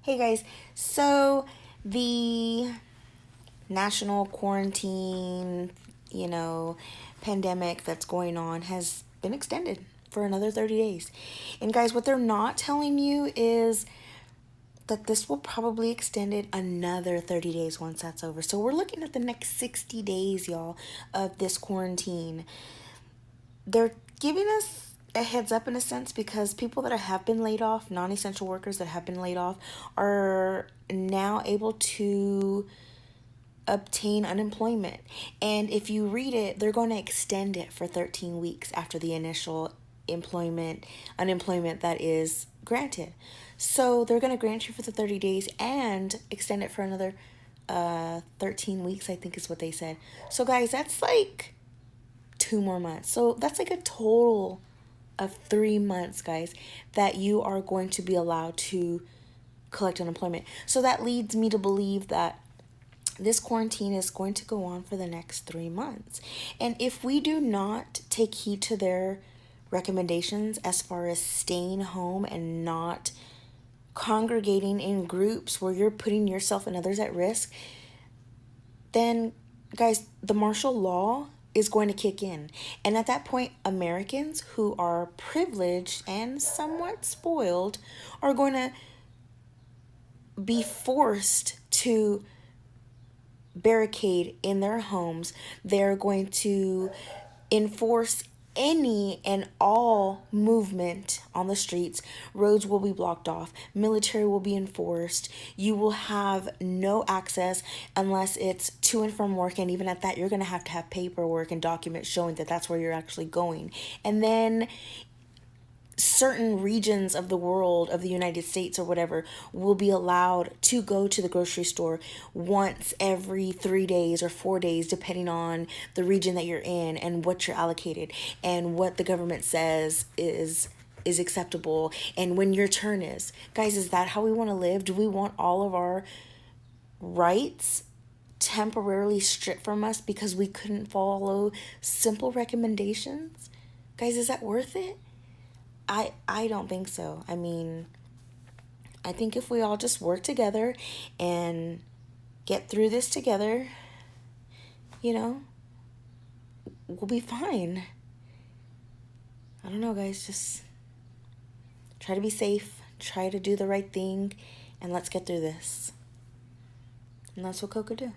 Hey guys, so the national quarantine, pandemic that's going on has been extended for another 30 days. And guys, what they're not telling you is that this will probably extend it another 30 days once that's over. So we're looking at the next 60 days, y'all, of this quarantine. They're giving us a heads up in a sense because people that have been laid off, non essential workers that have been laid off, are now able to obtain unemployment. And if you read it, they're going to extend it for 13 weeks after the initial unemployment that is granted. So they're going to grant you for the 30 days and extend it for another 13 weeks, I think is what they said. So, guys, that's like 2 more months. So that's like a total of 3 months, guys, that you are going to be allowed to collect unemployment. So that leads me to believe that this quarantine is going to go on for the next 3 months. And if we do not take heed to their recommendations as far as staying home and not congregating in groups where you're putting yourself and others at risk, then, guys, the martial law is going to kick in. And at that point, Americans who are privileged and somewhat spoiled are going to be forced to barricade in their homes. They're going to enforce any and all movement on the streets. Roads will be blocked off. Military will be enforced. You will have no access unless it's to and from work. And even at that, you're going to have paperwork and documents showing that that's where you're actually going. And then certain regions of the world, of the United States or whatever, will be allowed to go to the grocery store once every 3 days or 4 days, depending on the region that you're in and what you're allocated and what the government says is acceptable and when your turn is. Guys, is that how we want to live? Do we want all of our rights temporarily stripped from us because we couldn't follow simple recommendations? Guys, is that worth it? I don't think so. I mean, I think if we all just work together and get through this together, you know, we'll be fine. I don't know, guys. Just try to be safe, try to do the right thing, and let's get through this. And that's what Coco do.